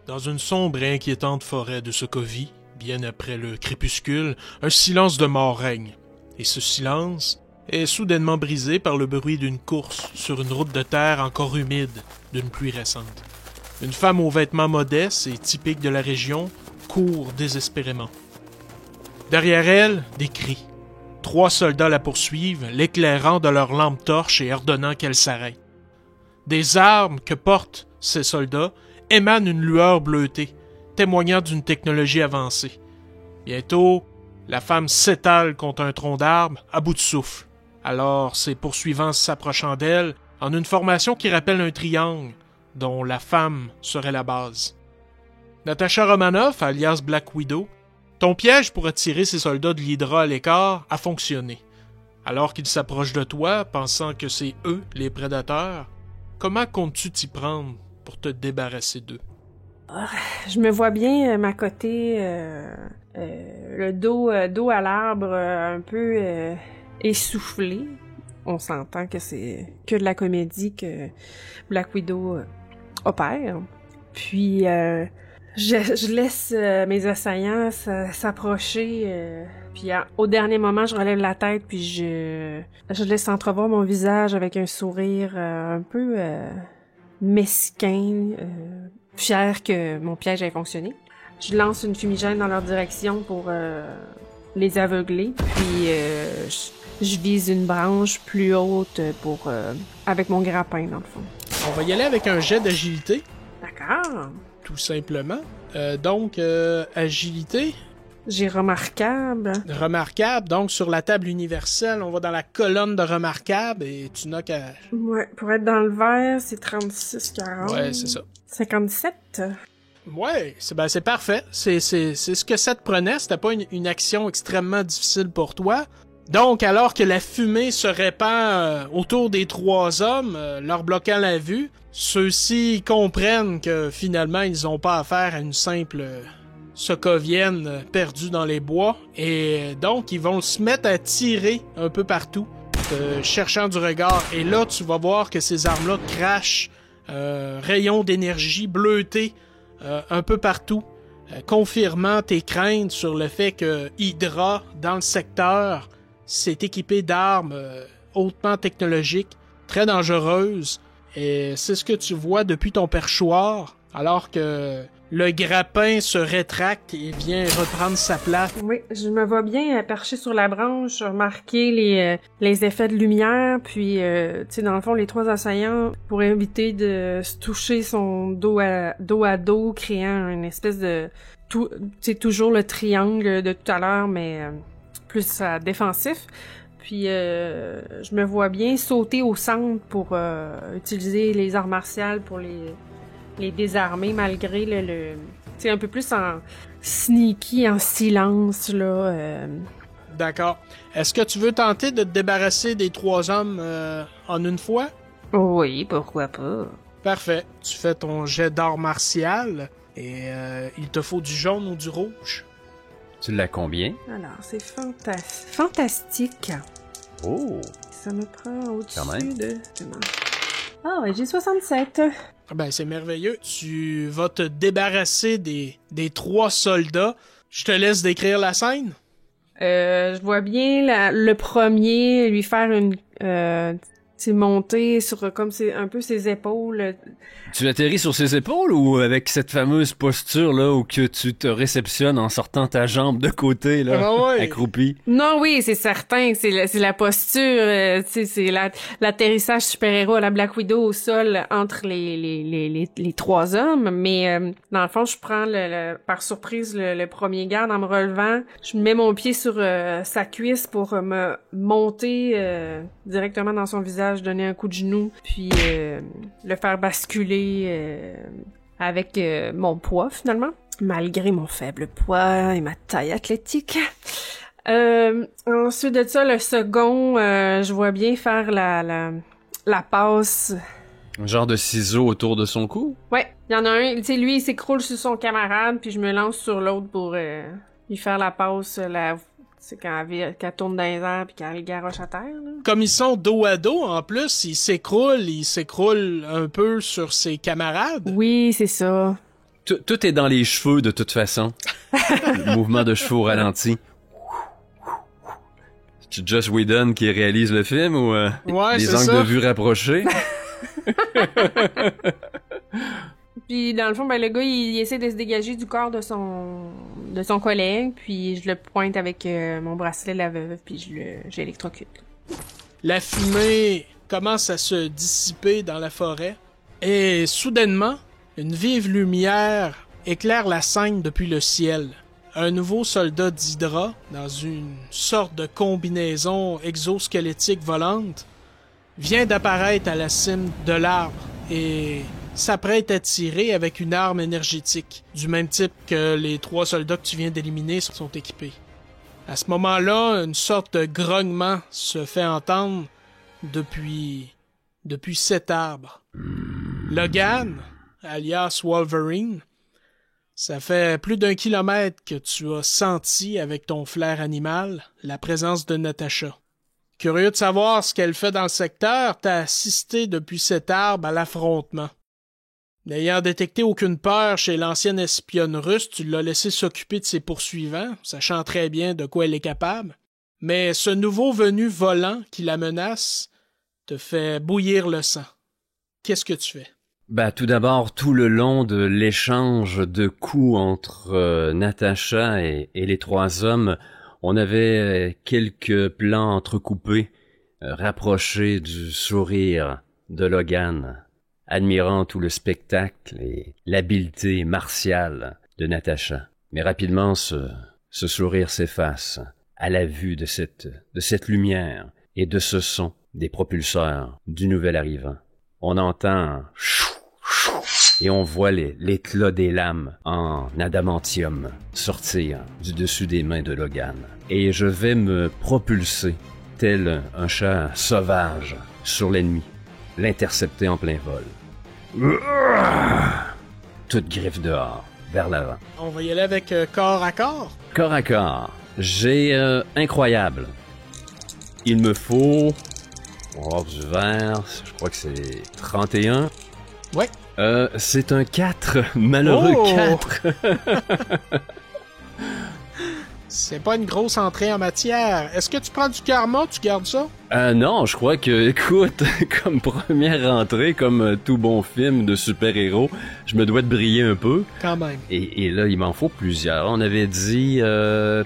Dans une sombre et inquiétante forêt de Sokovie, bien après le crépuscule, un silence de mort règne. Et ce silence est soudainement brisé par le bruit d'une course sur une route de terre encore humide d'une pluie récente. Une femme aux vêtements modestes et typiques de la région court désespérément. Derrière elle, des cris. 3 soldats la poursuivent, l'éclairant de leurs lampes torches et ordonnant qu'elle s'arrête. Des armes que portent ces soldats émanent une lueur bleutée, témoignant d'une technologie avancée. Bientôt, la femme s'étale contre un tronc d'arbre, à bout de souffle. Alors, ses poursuivants s'approchant d'elle, en une formation qui rappelle un triangle, dont la femme serait la base. Natasha Romanoff, alias Black Widow, ton piège pour attirer ces soldats de l'Hydra à l'écart a fonctionné. Alors qu'ils s'approchent de toi, pensant que c'est eux les prédateurs, comment comptes-tu t'y prendre pour te débarrasser d'eux? Je me vois bien m'accoter le dos à l'arbre, un peu essoufflé. On s'entend que c'est que de la comédie que Black Widow opère. Puis je laisse mes assaillants s'approcher. Puis au dernier moment, je relève la tête puis je laisse entrevoir mon visage avec un sourire un peu mesquin, fier que mon piège ait fonctionné. Je lance une fumigène dans leur direction pour les aveugler, puis je vise une branche plus haute pour avec mon grappin, dans le fond. On va y aller avec un jet d'agilité. D'accord. Tout simplement. Donc, agilité. J'ai remarquable. Remarquable. Donc, sur la table universelle, on va dans la colonne de remarquable et tu n'as qu'à... Ouais, pour être dans le vert, c'est 36-40. Ouais, c'est ça. 57. Ouais, c'est parfait. C'est ce que ça te prenait. C'était pas une action extrêmement difficile pour toi. Donc, alors que la fumée se répand autour des 3 hommes, leur bloquant la vue, ceux-ci comprennent que finalement, ils n'ont pas affaire à une simple sokovienne perdue dans les bois. Et donc, ils vont se mettre à tirer un peu partout, cherchant du regard. Et là, tu vas voir que ces armes-là crachent rayons d'énergie bleutés un peu partout, confirmant tes craintes sur le fait que Hydra, dans le secteur, s'est équipé d'armes hautement technologiques, très dangereuses, et c'est ce que tu vois depuis ton perchoir, alors que le grappin se rétracte et vient reprendre sa place. Oui, je me vois bien perché sur la branche, remarquer les effets de lumière, puis, tu sais, dans le fond, les 3 assaillants, pour éviter de se toucher son dos à dos, créant une espèce de... C'est toujours le triangle de tout à l'heure, mais plus défensif. Puis, je me vois bien sauter au centre pour utiliser les arts martiales pour les désarmer, malgré le tu sais, un peu plus en sneaky, en silence, là. D'accord. Est-ce que tu veux tenter de te débarrasser des 3 hommes en une fois? Oui, pourquoi pas. Parfait. Tu fais ton jet d'art martial et il te faut du jaune ou du rouge. Tu l'as combien? Alors, c'est fantastique. Oh! Ça me prend au-dessus Quand même. de... Ah ouais, j'ai 67. Ben, c'est merveilleux. Tu vas te débarrasser des 3 soldats. Je te laisse décrire la scène. Je vois bien le premier lui faire une... tu sais, monter sur comme c'est un peu ses épaules. Tu atterris sur ses épaules ou avec cette fameuse posture là où que tu te réceptionnes en sortant ta jambe de côté là, Ah ouais. accroupie? Non, oui, c'est certain, c'est la posture, tu sais, c'est l'atterrissage super-héros à la Black Widow au sol entre les 3 hommes, mais dans le fond, je prends par surprise le premier garde en me relevant, je mets mon pied sur sa cuisse pour me monter directement dans son visage, donner un coup de genou, puis le faire basculer avec mon poids finalement, malgré mon faible poids et ma taille athlétique. Ensuite de ça, le second, je vois bien faire la passe. Un genre de ciseau autour de son cou? Ouais, il y en a un, tu sais, lui il s'écroule sur son camarade, puis je me lance sur l'autre pour lui faire la passe, c'est quand elle tourne dans les airs puis qu'elle garoche à terre, là. Comme ils sont dos à dos, en plus, il s'écroule un peu sur ses camarades. Oui, c'est ça. Tout est dans les cheveux de toute façon. Le mouvement de cheveux au ralenti. C'est Joss Whedon qui réalise le film ou Ouais, des c'est angles ça. de vue rapprochés? Puis dans le fond, ben le gars, il essaie de se dégager du corps de son collègue, puis je le pointe avec mon bracelet de la veuve, puis j'électrocute. La fumée commence à se dissiper dans la forêt, et soudainement, une vive lumière éclaire la scène depuis le ciel. Un nouveau soldat d'Hydra, dans une sorte de combinaison exosquelettique volante, vient d'apparaître à la cime de l'arbre et s'apprête à tirer avec une arme énergétique, du même type que les 3 soldats que tu viens d'éliminer sont équipés. À ce moment-là, une sorte de grognement se fait entendre depuis cet arbre. Logan, alias Wolverine, ça fait plus d'1 kilomètre que tu as senti avec ton flair animal la présence de Natasha. Curieux de savoir ce qu'elle fait dans le secteur, t'as assisté depuis cet arbre à l'affrontement. N'ayant détecté aucune peur chez l'ancienne espionne russe, tu l'as laissé s'occuper de ses poursuivants, sachant très bien de quoi elle est capable. Mais ce nouveau venu volant qui la menace te fait bouillir le sang. Qu'est-ce que tu fais? Tout d'abord, tout le long de l'échange de coups entre Natasha et les 3 hommes, on avait quelques plans entrecoupés, rapprochés du sourire de Logan, admirant tout le spectacle et l'habileté martiale de Natasha. Mais rapidement, ce sourire s'efface à la vue de cette lumière et de ce son des propulseurs du nouvel arrivant. On entend et on voit l'éclat des lames en adamantium sortir du dessus des mains de Logan. Et je vais me propulser tel un chat sauvage sur l'ennemi, l'intercepter en plein vol. Toute griffe dehors, vers l'avant. On va y aller avec corps à corps. Corps à corps. J'ai incroyable. Il me faut... On va voir du vert, je crois que c'est 31. Ouais. C'est un 4, malheureux Oh! 4. C'est pas une grosse entrée en matière. Est-ce que tu prends du karma, tu gardes ça? Non, je crois que, écoute, comme première entrée, comme tout bon film de super-héros, je me dois de briller un peu. Quand même. Et là, il m'en faut plusieurs. On avait dit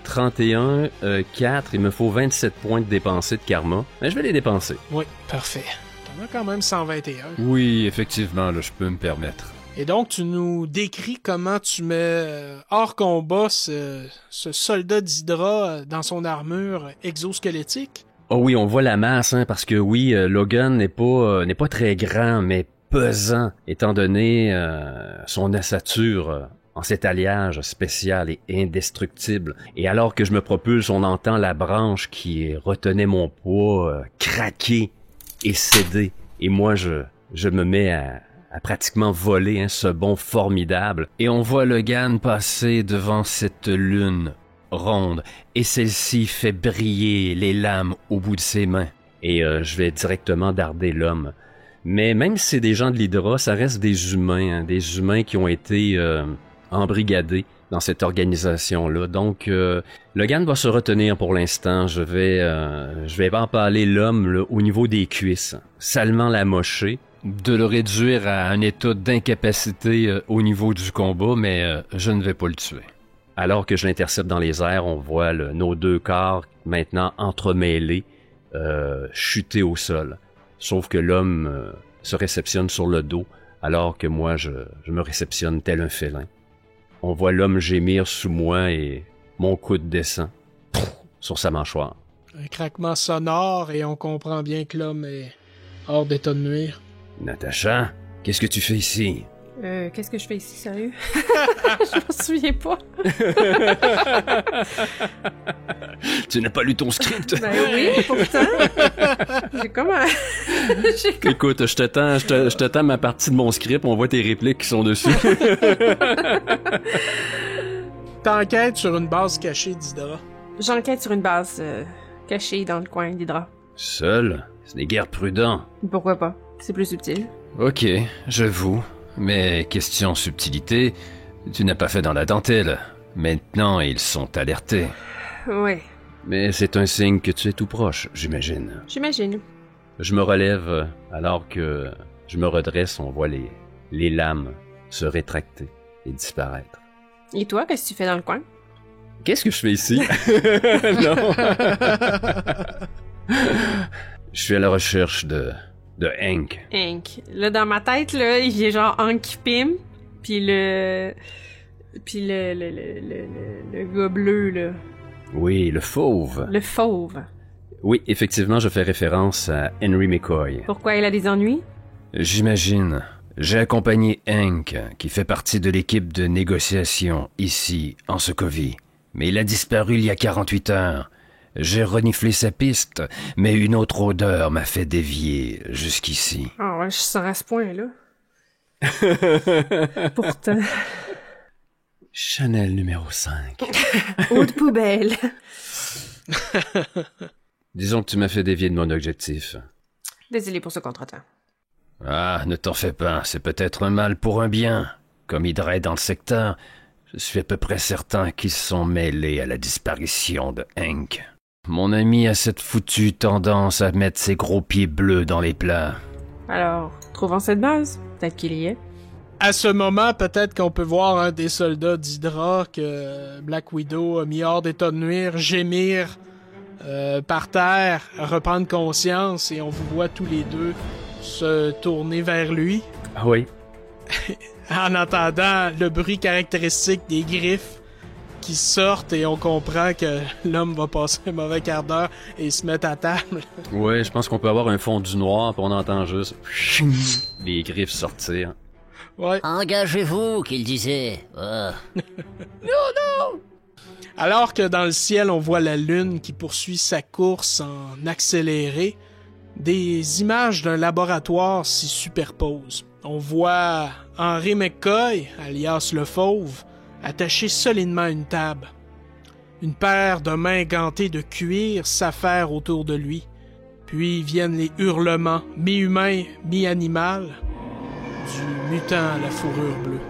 31, 4, il me faut 27 points de dépensés de karma. Mais je vais les dépenser. Oui, parfait. T'en as quand même 121. Oui, effectivement, là, je peux me permettre. Et donc, tu nous décris comment tu mets hors combat ce soldat d'Hydra dans son armure exosquelettique. Oh oui, on voit la masse, hein, parce que oui, Logan n'est pas très grand, mais pesant, étant donné son ossature en cet alliage spécial et indestructible. Et alors que je me propulse, on entend la branche qui retenait mon poids craquer et céder. Et moi, je me mets à pratiquement voler ce bond formidable. Et on voit Logan passer devant cette lune ronde, et celle-ci fait briller les lames au bout de ses mains. Et je vais directement darder l'homme. Mais même si c'est des gens de l'Hydra, ça reste des humains, des humains qui ont été embrigadés dans cette organisation-là. Donc, Logan va se retenir pour l'instant. Je vais empaler l'homme là, au niveau des cuisses, salement l'amocher, de le réduire à un état d'incapacité au niveau du combat, mais je ne vais pas le tuer. Alors que je l'intercepte dans les airs, on voit nos 2 corps maintenant entremêlés, chuter au sol. Sauf que l'homme se réceptionne sur le dos, alors que moi, je me réceptionne tel un félin. On voit l'homme gémir sous moi et mon coude descend sur sa mâchoire. Un craquement sonore et on comprend bien que l'homme est hors d'état de nuire. Natasha, qu'est-ce que tu fais ici? Qu'est-ce que je fais ici, sérieux? Je m'en souviens pas. Tu n'as pas lu ton script? Ben oui, pourtant. J'ai comme un... Écoute, je te tends ma partie de mon script, on voit tes répliques qui sont dessus. T'enquêtes sur une base cachée d'Hydra. J'enquête sur une base cachée dans le coin d'Hydra. Seul? Ce n'est guère prudent. Pourquoi pas? C'est plus subtil. Ok, j'avoue. Mais question subtilité, Tu n'as pas fait dans la dentelle. Maintenant, ils sont alertés. Ouais, Mais c'est un signe que tu es tout proche, j'imagine. j'imagine. Je me relève alors que je me redresse, on voit les lames se rétracter et disparaître. Et toi, qu'est-ce que tu fais dans le coin? Qu'est-ce que je fais ici? Non. Je suis à la recherche de Hank. Hank. Là, dans ma tête, là, il y a genre Hank Pym, puis le gars bleu, là. Oui, le fauve. Le fauve. Oui, effectivement, je fais référence à Henry McCoy. Pourquoi il a des ennuis? J'imagine. J'ai accompagné Hank, qui fait partie de l'équipe de négociation ici, en Sokovie. Mais il a disparu il y a 48 heures. J'ai reniflé sa piste, mais une autre odeur m'a fait dévier jusqu'ici. Ah ouais, je sens à ce point-là. Pourtant. Chanel numéro 5. Eau de poubelle. Disons que tu m'as fait dévier de mon objectif. Désolé pour ce contretemps. Ah, ne t'en fais pas, c'est peut-être un mal pour un bien. Comme il dirait dans le secteur, je suis à peu près certain qu'ils sont mêlés à la disparition de Hank. Mon ami a cette foutue tendance à mettre ses gros pieds bleus dans les plats. Alors, trouvons cette base. Peut-être qu'il y est. À ce moment, peut-être qu'on peut voir un des soldats d'Hydra que Black Widow a mis hors d'état de nuire, gémir par terre, reprendre conscience, et on vous voit tous les deux se tourner vers lui. Ah oui. En entendant le bruit caractéristique des griffes qui sortent, et on comprend que l'homme va passer un mauvais quart d'heure et se mettre à table. Ouais, je pense qu'on peut avoir un fond du noir, puis on entend juste les griffes sortir. Ouais. Engagez-vous, qu'il disait. Oh. Alors que dans le ciel, on voit la lune qui poursuit sa course en accéléré, des images d'un laboratoire s'y superposent. On voit Henry McCoy, alias le Fauve, attaché solidement à une table. Une paire de mains gantées de cuir s'affaire autour de lui. Puis viennent les hurlements, mi-humain, mi-animal, du mutant à la fourrure bleue.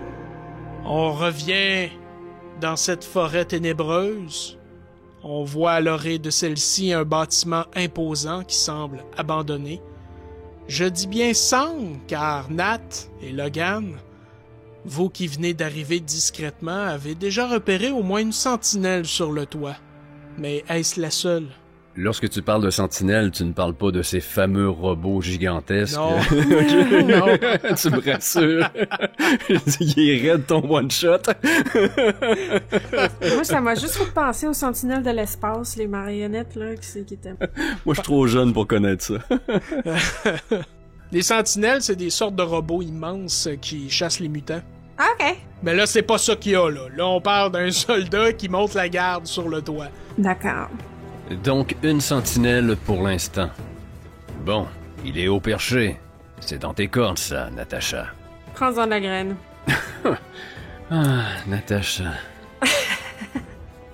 On revient dans cette forêt ténébreuse. On voit à l'orée de celle-ci un bâtiment imposant qui semble abandonné. Je dis bien semble, car Nat et Logan, vous qui venez d'arriver discrètement, avez déjà repéré au moins une sentinelle sur le toit. Mais est-ce la seule? Lorsque tu parles de sentinelles, tu ne parles pas de ces fameux robots gigantesques. Non. Non. Tu me rassures. Il est raide ton one-shot. Moi, ça m'a juste fait penser aux sentinelles de l'espace, les marionnettes, là, qui étaient... Moi, je suis trop jeune pour connaître ça. Les sentinelles, c'est des sortes de robots immenses qui chassent les mutants. Ah, OK. Mais là, c'est pas ça qu'il y a, là. Là, on parle d'un soldat qui monte la garde sur le toit. D'accord. Donc, une sentinelle pour l'instant. Bon, il est haut perché. C'est dans tes cordes, ça, Natacha. Prends-en de la graine. Ah, Natacha.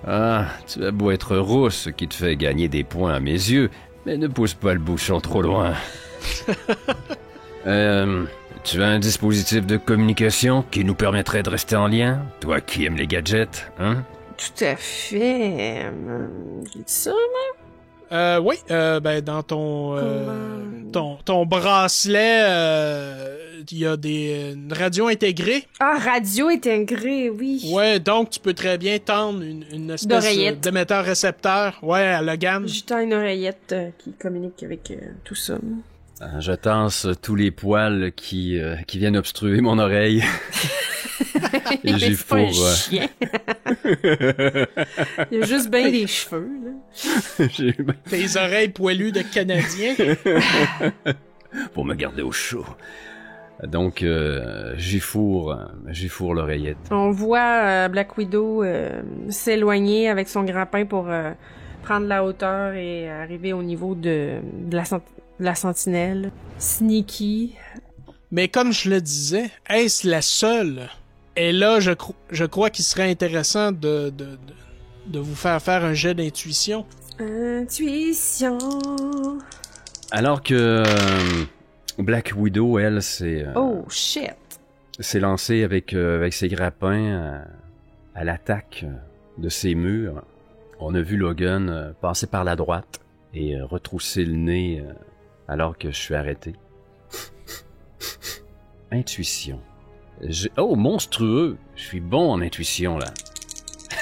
Ah, tu as beau être rousse, ce qui te fait gagner des points à mes yeux, mais ne pousse pas le bouchon trop loin. Tu as un dispositif de communication qui nous permettrait de rester en lien? Toi qui aimes les gadgets, hein? Tout à fait. J'ai dit ça, moi? Oui, ben, dans ton bracelet, il y a une radio intégrée. Ah, radio intégrée, oui. Ouais, donc tu peux très bien tendre une espèce D'oreillette. d'émetteur-récepteur. Ouais, à Logan. J'ai une oreillette qui communique avec tout ça. Je tasse tous les poils qui viennent obstruer mon oreille. Et Mais j'y c'est pas un fourre, chien. Il y a juste bien des cheveux, là. Tes oreilles poilues de Canadien. Pour me garder au chaud. Donc, j'y fourre l'oreillette. On voit Black Widow s'éloigner avec son grappin pour prendre la hauteur et arriver au niveau de la sentinelle. Sneaky. Mais comme je le disais, est-ce la seule? Et là, je crois qu'il serait intéressant de vous faire un jet d'intuition. Intuition. Alors que Black Widow, elle, c'est... Oh, shit. s'est lancé avec ses grappins à l'attaque de ces murs. On a vu Logan passer par la droite et retrousser le nez alors que je suis arrêté. Intuition. Oh, monstrueux! Je suis bon en intuition, là.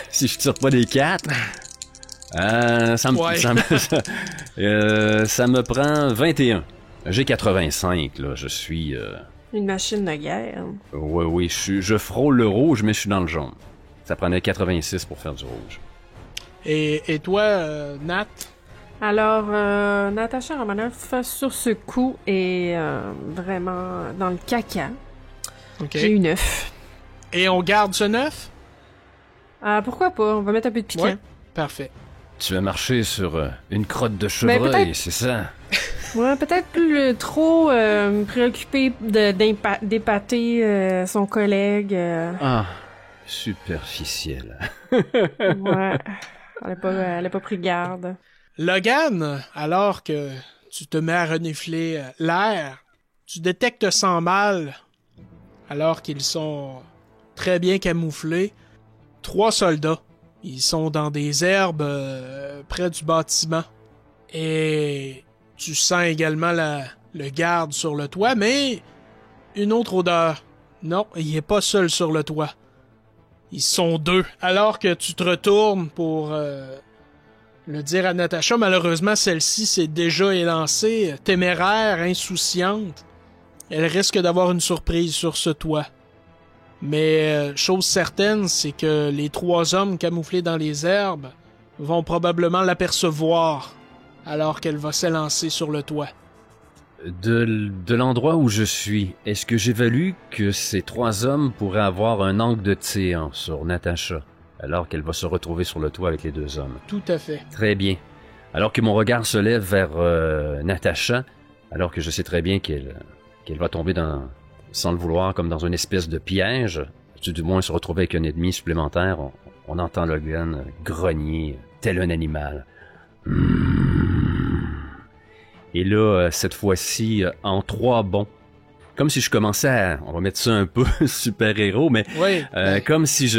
Si je tire pas des 4... ça me prend 21. J'ai 85, là. Je suis... Une machine de guerre. Oui, je frôle le rouge, mais je suis dans le jaune. Ça prenait 86 pour faire du rouge. Et toi, Nat? Alors, Natacha Romanoff, sur ce coup, est vraiment dans le caca. Okay. J'ai eu 9. Et on garde ce 9? Pourquoi pas? On va mettre un peu de piquant. Ouais, parfait. Tu as marché sur une crotte de chevreuil, c'est ça? Ouais, peut-être plus trop préoccupé d'épater son collègue. Ah, superficiel. Ouais, elle a pas pris garde. Logan, alors que tu te mets à renifler l'air, tu détectes sans mal, alors qu'ils sont très bien camouflés, 3 soldats. Ils sont dans des herbes près du bâtiment. Et tu sens également le garde sur le toit, mais une autre odeur. Non, il est pas seul sur le toit. Ils sont 2. Alors que tu te retournes pour le dire à Natacha, malheureusement, celle-ci s'est déjà élancée, téméraire, insouciante. Elle risque d'avoir une surprise sur ce toit. Mais chose certaine, c'est que les 3 hommes camouflés dans les herbes vont probablement l'apercevoir alors qu'elle va s'élancer sur le toit. De l'endroit où je suis, est-ce que j'évalue que ces 3 hommes pourraient avoir un angle de tir sur Natacha alors qu'elle va se retrouver sur le toit avec les 2 hommes? Tout à fait. Très bien. Alors que mon regard se lève vers Natacha, alors que je sais très bien qu'elle va tomber sans le vouloir, comme dans une espèce de piège, du moins se retrouver avec un ennemi supplémentaire, on entend Logan grogner, tel un animal. Et là, cette fois-ci, en 3 bonds, comme si je commençais à, on va mettre ça un peu super-héros, mais oui. Comme si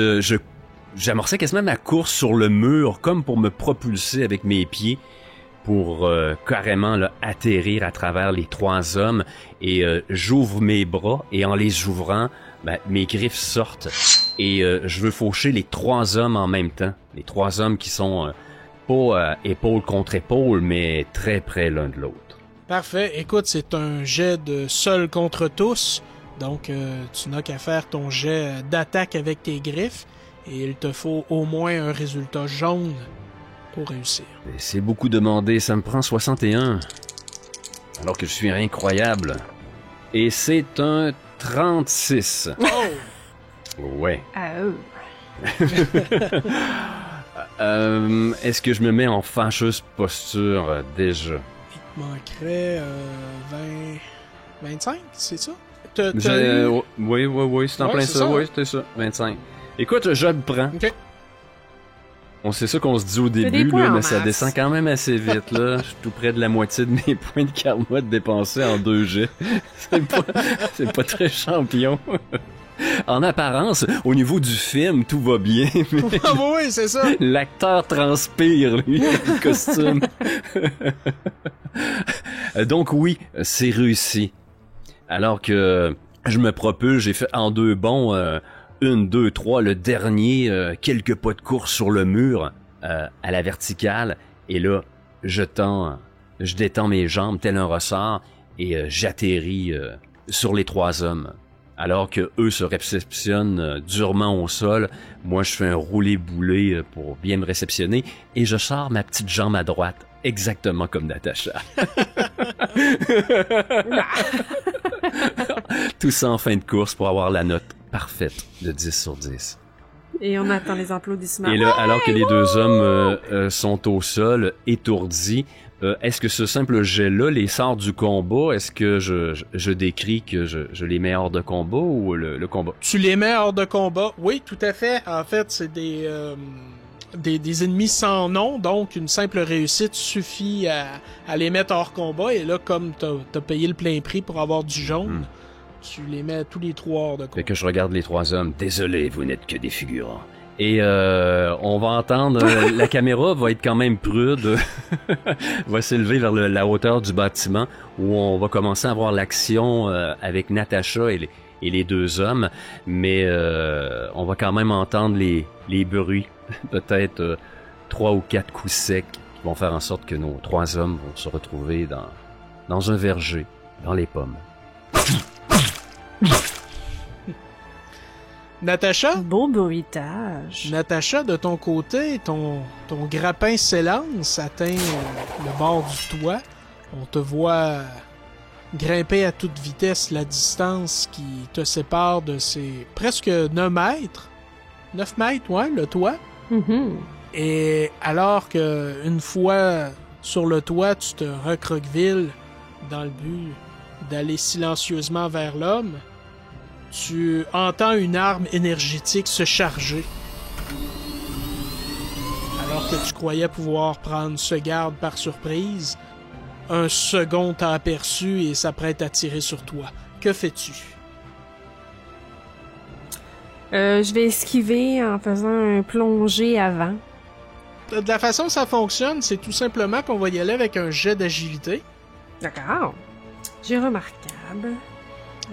j'amorçais quasiment ma course sur le mur, comme pour me propulser avec mes pieds, pour carrément là, atterrir à travers les 3 hommes, et j'ouvre mes bras, et en les ouvrant, mes griffes sortent, et je veux faucher les 3 hommes en même temps. Les 3 hommes qui sont pas épaule contre épaule, mais très près l'un de l'autre. Parfait. Écoute, c'est un jet de seul contre tous, donc tu n'as qu'à faire ton jet d'attaque avec tes griffes, et il te faut au moins un résultat jaune pour réussir. C'est beaucoup demandé, ça me prend 61. Alors que je suis incroyable. Et c'est un 36. Oh! Ouais. Ah, Est-ce que je me mets en fâcheuse posture déjà? Il te manquerait 25, c'est ça? Oui, c'est en Ouais, plein c'est ça, ça. oui, c'était ça, 25. Écoute, je le prends. OK. On sait ça qu'on se dit au des début, points là, en mais ça masse. descend quand même assez vite, là. Je suis tout près de la moitié de mes points de karma dépensés en 2 jets. C'est pas très champion. En apparence, au niveau du film, tout va bien, mais Ah oui, c'est ça! l'acteur transpire, lui, le costume. Donc oui, c'est réussi. Alors que je me propulse, j'ai fait en 2 bonds, 1, 2, 3, le dernier, quelques pas de course sur le mur, à la verticale, et là, je détends mes jambes tel un ressort, et j'atterris sur les 3 hommes. Alors que eux se réceptionnent durement au sol, moi je fais un roulé-boulé pour bien me réceptionner, et je sors ma petite jambe à droite, exactement comme Natacha. Tout ça en fin de course pour avoir la note parfaite de 10 sur 10. et on attend les applaudissements. Et là, alors que les 2 hommes sont au sol, étourdis, est-ce que ce simple jet-là les sort du combat? Est-ce que je décris que je les mets hors de combat ou le combat? Tu les mets hors de combat. Oui, tout à fait. En fait, c'est des ennemis sans nom, donc une simple réussite suffit à les mettre hors combat. Et là, comme t'as payé le plein prix pour avoir du jaune, tu les mets tous les 3 hors de Fait course. que je regarde les 3 hommes. Désolé, vous n'êtes que des figurants. Et on va entendre... la caméra va être quand même prude. Va s'élever vers la hauteur du bâtiment où on va commencer à voir l'action avec Natacha et les 2 hommes. Mais on va quand même entendre les bruits. Peut-être 3 ou 4 coups secs qui vont faire en sorte que nos 3 hommes vont se retrouver dans un verger, dans les pommes. Natacha? Beau bruitage. Natacha, de ton côté, ton grappin s'élance, atteint le bord du toit. On te voit grimper à toute vitesse la distance qui te sépare de ces presque 9 mètres. 9 mètres, ouais, le toit. Mhm. Et alors que une fois sur le toit, tu te recroquevilles dans le but d'aller silencieusement vers l'homme, tu entends une arme énergétique se charger. Alors que tu croyais pouvoir prendre ce garde par surprise, un second t'a aperçu et s'apprête à tirer sur toi. Que fais-tu? Je vais esquiver en faisant un plongé avant. De la façon que ça fonctionne, c'est tout simplement qu'on va y aller avec un jet d'agilité. D'accord. J'ai remarquable.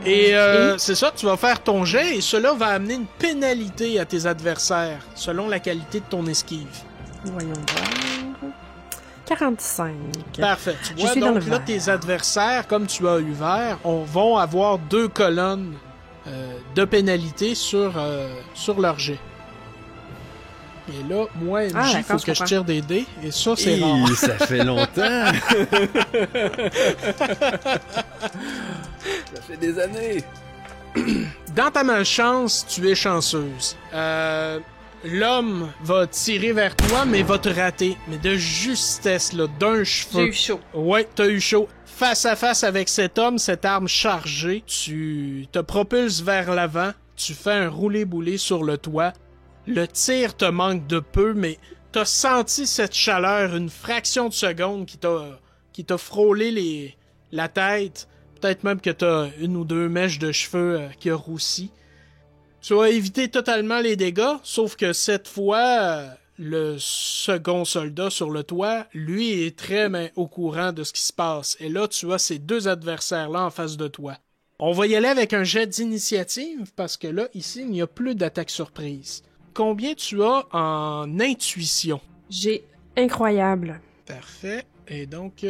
Et c'est ça, tu vas faire ton jet et cela va amener une pénalité à tes adversaires selon la qualité de ton esquive. Voyons voir. 45. Parfait. Tu Je vois, suis dans donc le là, vert. tes adversaires, comme tu as eu vert, vont avoir 2 colonnes de pénalité sur leur jet. Et là, moi, MJ, Ah, il d'accord, faut je que je comprends. tire des dés, et ça, c'est rare. Hi, ça fait longtemps! Ça fait des années! Dans ta malchance, tu es chanceuse. L'homme va tirer vers toi, mais va te rater. Mais de justesse, là, d'un cheveu. J'ai eu chaud. Ouais, t'as eu chaud. Face à face avec cet homme, cette arme chargée, tu te propulses vers l'avant, tu fais un roulé-boulé sur le toit. Le tir te manque de peu, mais t'as senti cette chaleur une fraction de seconde qui t'a frôlé la tête. Peut-être même que t'as 1 ou 2 mèches de cheveux qui a roussi. Tu as évité totalement les dégâts, sauf que cette fois, le second soldat sur le toit, lui, est très au courant de ce qui se passe. Et là, tu as ces 2 adversaires-là en face de toi. On va y aller avec un jet d'initiative, parce que là, ici, il n'y a plus d'attaque surprise. Combien tu as en intuition? J'ai incroyable. Parfait. Et donc,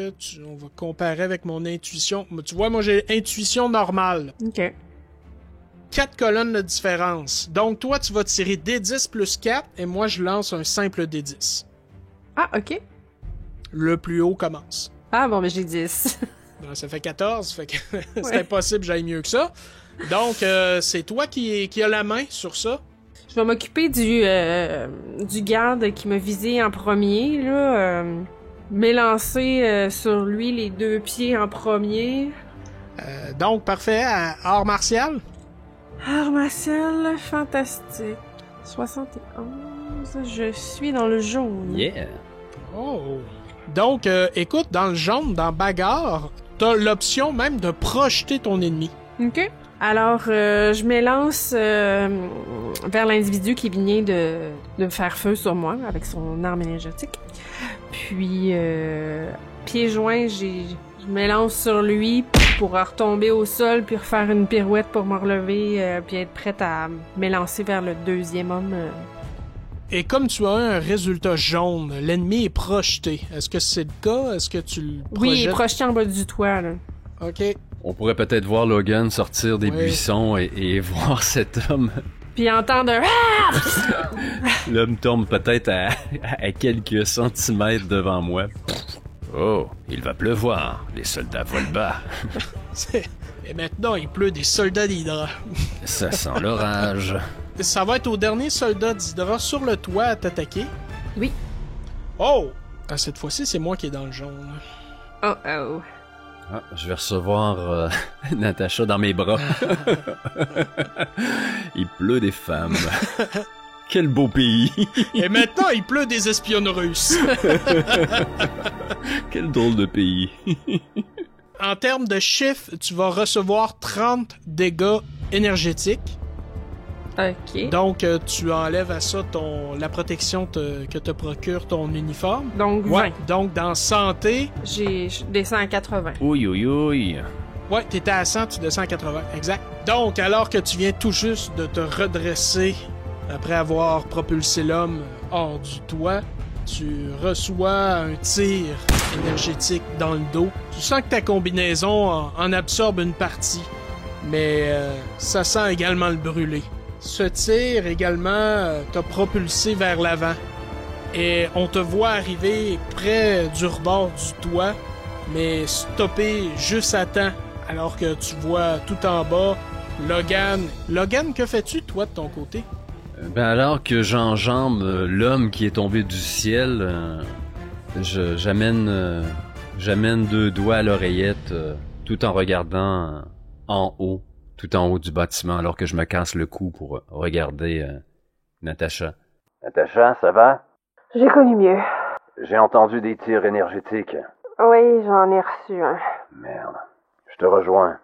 on va comparer avec mon intuition. Tu vois, moi, j'ai intuition normale. OK. 4 colonnes de différence. Donc, toi, tu vas tirer D10 plus 4, et moi, je lance un simple D10. Ah, OK. Le plus haut commence. Ah, bon, mais j'ai 10. Donc, ça fait 14, fait que c'est Ouais. impossible que j'aille mieux que ça. Donc, c'est toi qui a la main sur ça. Je vais m'occuper du garde qui m'a visé en premier, là. M'élancer sur lui les 2 pieds en premier. Donc, parfait. Art martial. Art martial, fantastique. 71, je suis dans le jaune. Yeah! Oh. Donc, écoute, dans le jaune, dans bagarre, t'as l'option même de projeter ton ennemi. OK. Alors, je m'élance vers l'individu qui vient de faire feu sur moi avec son arme énergétique. Puis, pieds joints, je m'élance sur lui pour retomber au sol puis refaire une pirouette pour me relever puis être prête à m'élancer vers le 2e homme. Et comme tu as un résultat jaune, l'ennemi est projeté. Est-ce que c'est le cas? Est-ce que tu le projettes? Oui, il est projeté en bas du toit, là. OK. On pourrait peut-être voir Logan sortir des Oui. buissons et voir cet homme. Puis entendre un... L'homme tombe peut-être à quelques centimètres devant moi. Oh, il va pleuvoir. Les soldats volent bas. Et maintenant, il pleut des soldats d'Hydra. Ça sent l'orage. Ça va être au dernier soldat d'Hydra sur le toit à t'attaquer. Oui. Oh! Ah, cette fois-ci, c'est moi qui est dans le jaune. Oh oh. Ah, je vais recevoir Natacha dans mes bras. Il pleut des femmes. Quel beau pays. Et maintenant, il pleut des espionnes russes. Quel drôle de pays. en termes de chiffres, tu vas recevoir 30 dégâts énergétiques. OK. Donc, tu enlèves à ça la protection que te procure ton uniforme. Donc, 20. Ouais. Donc, dans santé... Je descends à 80. Ouille, ouille, ouille. Ouais, t'étais à 100, tu descends à 80. Exact. Donc, alors que tu viens tout juste de te redresser après avoir propulsé l'homme hors du toit, tu reçois un tir énergétique dans le dos. Tu sens que ta combinaison en absorbe une partie, mais ça sent également le brûler. Ce tir également t'a propulsé vers l'avant. Et on te voit arriver près du rebord du toit, mais stoppé juste à temps, alors que tu vois tout en bas Logan. Logan, que fais-tu, toi, de ton côté? Ben alors que j'enjambe l'homme qui est tombé du ciel, j'amène 2 doigts à l'oreillette, tout en regardant en haut, tout en haut du bâtiment, alors que je me casse le cou pour regarder Natacha. Natacha, ça va? J'ai connu mieux. J'ai entendu des tirs énergétiques. Oui, j'en ai reçu un. Merde. Je te rejoins.